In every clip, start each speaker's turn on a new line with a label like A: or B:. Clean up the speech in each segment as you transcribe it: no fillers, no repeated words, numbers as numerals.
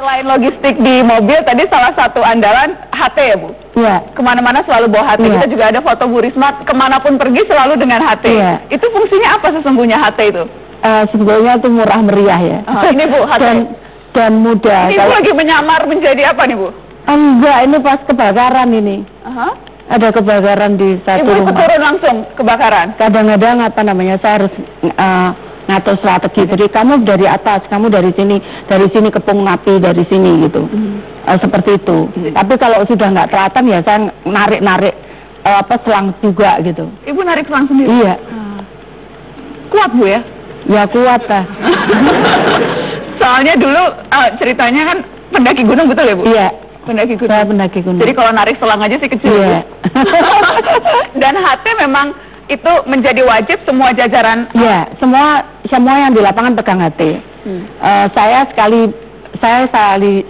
A: Selain logistik di mobil, tadi salah satu andalan HT ya Bu?
B: Iya.
A: Kemana-mana selalu bawa HT. Kita juga ada foto Bu Risma, kemanapun pergi selalu dengan HT. Itu fungsinya apa sesungguhnya HT itu?
B: Sebetulnya itu murah meriah ya.
A: Ini Bu, HT.
B: Dan mudah.
A: Ini Bu lagi menyamar menjadi apa nih Bu?
B: Enggak, ini pas kebakaran ini. Ada kebakaran di satu rumah.
A: Ibu turun langsung kebakaran?
B: Kadang-kadang saya harus ngatur strategi. Jadi kamu dari atas, kamu dari sini kepung api dari sini gitu. Seperti itu. Tapi kalau sudah nggak telaten ya saya narik selang juga gitu.
A: Ibu narik selang sendiri?
B: Iya.
A: Kuat Bu ya?
B: Ya kuat lah.
A: Soalnya dulu ceritanya kan pendaki gunung, betul ya Bu?
B: Iya.
A: Pendaki gunung.
B: Saya pendaki gunung.
A: Jadi kalau narik selang aja sih kecil.
B: Iya.
A: Dan HT memang itu menjadi wajib semua jajaran.
B: Iya, semua yang di lapangan pegang HT. Saya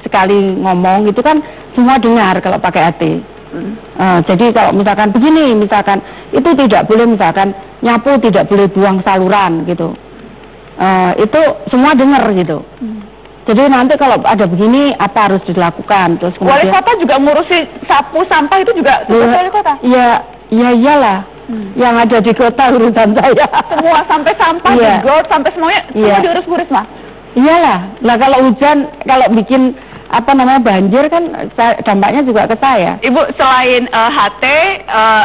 B: sekali ngomong itu kan semua dengar kalau pakai HT. Jadi kalau misalkan begini, itu tidak boleh, nyapu tidak boleh buang saluran gitu. Itu semua dengar gitu. Jadi nanti kalau ada begini apa harus dilakukan? Terus kemudian,
A: wali kota juga ngurusi sapu sampah itu juga tugas wali kota?
B: Iya iyalah. Yang ada di kota urusan saya.
A: Semua sampai sampah, digor, sampai semuanya semua diurus Bu Risma? Iyalah.
B: Nah kalau hujan, kalau bikin banjir kan dampaknya juga ke saya.
A: Ibu, selain HT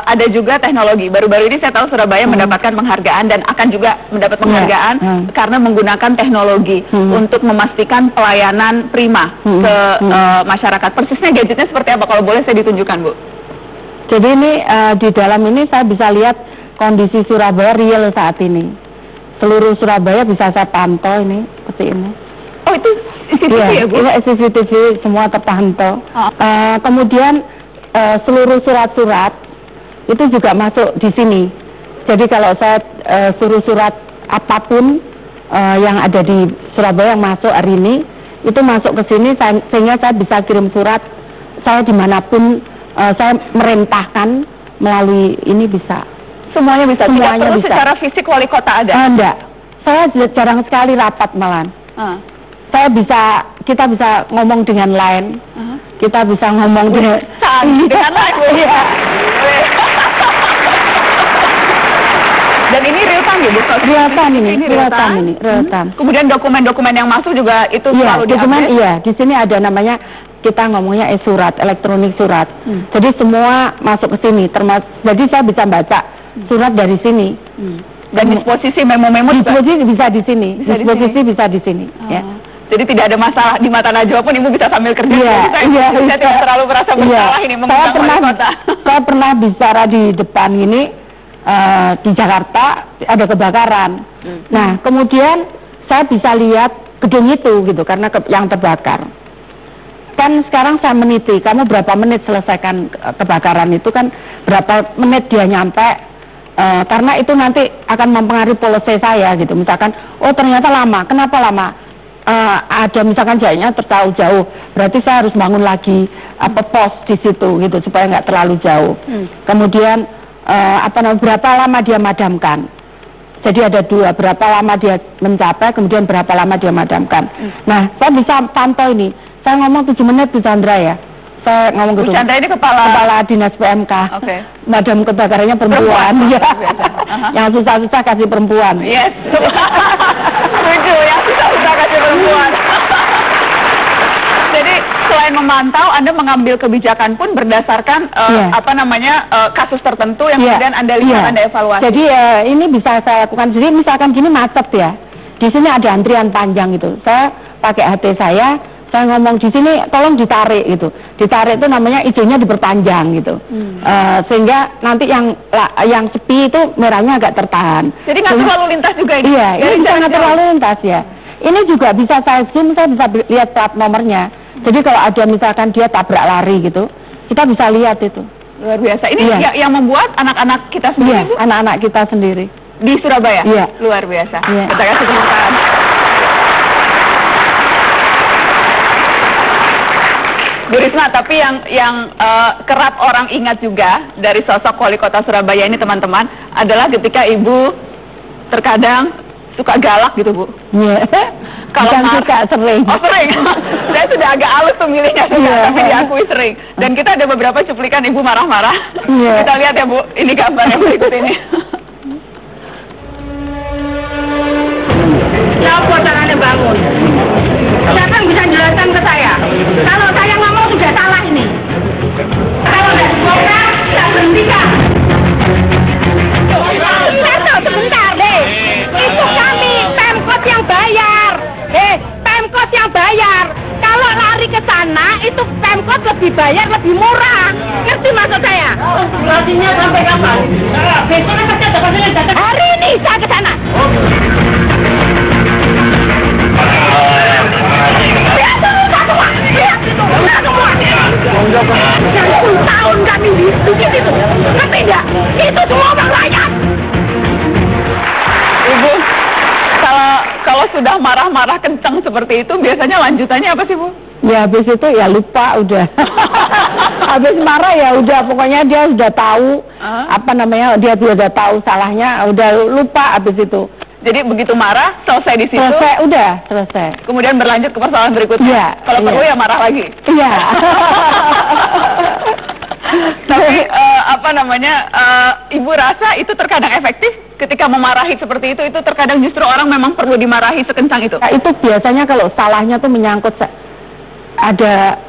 A: ada juga teknologi. Baru-baru ini saya tahu Surabaya mendapatkan penghargaan dan akan juga mendapat penghargaan karena menggunakan teknologi untuk memastikan pelayanan prima ke masyarakat. Persisnya gadgetnya seperti apa? Kalau boleh saya ditunjukkan Bu.
B: Jadi ini di dalam ini saya bisa lihat kondisi Surabaya real saat ini. Seluruh Surabaya bisa saya pantau ini seperti ini.
A: Oh itu CCTV ya Bu?
B: Iya, CCTV semua terpantau. Kemudian seluruh surat-surat itu juga masuk di sini. Jadi kalau saya suruh surat apapun yang ada di Surabaya yang masuk hari ini, itu masuk ke sini sehingga saya bisa kirim surat saya dimanapun saya merintahkan melalui ini bisa.
A: Semuanya bisa?
B: Semuanya
A: tidak perlu
B: bisa.
A: Secara fisik wali kota ada?
B: Enggak. Saya jarang sekali rapat malah. Kita bisa ngomong dengan lain, kita bisa ngomong dengan
A: lain. Iya. Dan ini real time ya Bu?
B: Real time ini.
A: Kemudian dokumen-dokumen yang masuk juga itu selalu diupdate?
B: Iya, di sini ada namanya, kita ngomongnya surat, elektronik surat. Jadi semua masuk ke sini, jadi saya bisa baca surat dari sini.
A: Dan disposisi memo-memo
B: disposisi bisa di sini. Disposisi bisa di sini. Ya.
A: Jadi tidak ada masalah di mata Najwa pun Ibu bisa sambil kerja. Saya tidak terlalu merasa bersalah ini memegang wali kota. Saya
B: pernah bicara di depan ini di Jakarta ada kebakaran. Nah kemudian saya bisa lihat gedung itu gitu karena yang terbakar. Kan sekarang saya meniti, kamu berapa menit selesaikan kebakaran itu kan berapa menit dia nyampe. Karena itu nanti akan mempengaruhi polisi saya gitu. Misalkan, oh ternyata lama. Kenapa lama? Ada misalkan jaraknya terlalu jauh, berarti saya harus bangun lagi pos di situ gitu supaya nggak terlalu jauh. Kemudian berapa lama dia madamkan? Jadi ada dua, berapa lama dia mencapai, kemudian berapa lama dia madamkan. Nah, saya bisa pantau ini. Saya ngomong 7 menit Bu Chandra ya. Saya ngomong gitu.
A: Bu Chandra ini kepala
B: dinas PMK. Madam kebakarannya perempuan. Yang susah-susah kasih perempuan.
A: Yes. Setuju, yang susah-susah kasih perempuan. Jadi selain memantau, Anda mengambil kebijakan pun berdasarkan kasus tertentu yang kemudian Anda lihat, Anda evaluasi.
B: Jadi ini bisa saya lakukan. Jadi misalkan gini macet ya. Di sini ada antrian panjang itu. Saya pakai HT saya ngomong di sini tolong ditarik gitu. Ditarik itu namanya hijaunya diperpanjang gitu. Sehingga nanti yang sepi itu merahnya agak tertahan.
A: Jadi ngatur lalu lintas juga ini?
B: Iya, ini bisa ngatur lalu lintas ya. Ini juga bisa saya zoom, saya bisa lihat plat nomornya. Jadi kalau ada misalkan dia tabrak lari gitu, kita bisa lihat itu.
A: Luar biasa. Ini yang membuat anak-anak kita sendiri?
B: Iya, anak-anak kita sendiri.
A: Di Surabaya?
B: Iya.
A: Luar biasa. Kita kasih tepuk tangan. Bu Risma, tapi yang kerap orang ingat juga dari sosok wali kota Surabaya ini teman-teman adalah ketika Ibu terkadang suka galak gitu, Bu?
B: Iya.
A: Kalau
B: suka sering.
A: Oh, sering. Saya sudah agak halus tuh milihnya, tapi diakui sering. Dan kita ada beberapa cuplikan Ibu marah-marah. Kita lihat ya, Bu, ini gambar yang berikut ini.
B: Siapa caranya bangun? Siapa yang bisa jelaskan ke saya? Kalau saya ngomong sudah salah ini. Kalau tidak dibongkar, tidak berhentikan. Sebentar deh. Itu kami Pemkot yang bayar. Pemkot yang bayar. Kalau lari ke sana, itu Pemkot lebih bayar, lebih murah. Ngerti maksud saya? Larinya sampai kapan? Besok saja datang. Hari ini saya ke sana. Lihat semua. 10 tahun kami bikin itu. Ngerti enggak? Itu semua orang rakyat.
A: Ibu, kalau sudah marah-marah kencang seperti itu, biasanya lanjutannya apa sih, Bu?
B: Ya habis itu ya lupa udah. Habis marah ya udah, pokoknya dia sudah tahu dia sudah tahu salahnya, udah lupa habis itu.
A: Jadi begitu marah, selesai di situ.
B: Selesai.
A: Kemudian berlanjut ke persoalan berikutnya.
B: Iya.
A: Kalau perlu ya marah lagi.
B: Iya.
A: Tapi Ibu rasa itu terkadang efektif ketika memarahi seperti itu terkadang justru orang memang perlu dimarahi sekencang itu.
B: Nah, itu biasanya kalau salahnya tuh menyangkut ada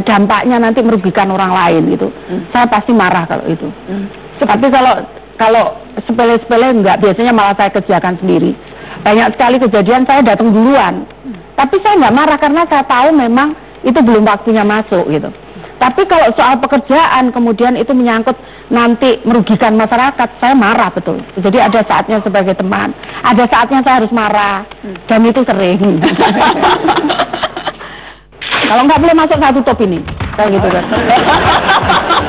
B: dampaknya nanti merugikan orang lain gitu. Saya pasti marah kalau itu. Tapi kalau sepele-sepele enggak, biasanya malah saya kerjakan sendiri. Banyak sekali kejadian saya datang duluan. Tapi saya enggak marah karena saya tahu memang itu belum waktunya masuk gitu. Tapi kalau soal pekerjaan kemudian itu menyangkut nanti merugikan masyarakat, saya marah betul. Jadi ada saatnya sebagai teman, ada saatnya saya harus marah, dan itu sering. Kalau nggak boleh masuk satu top ini, kayak gitu kan.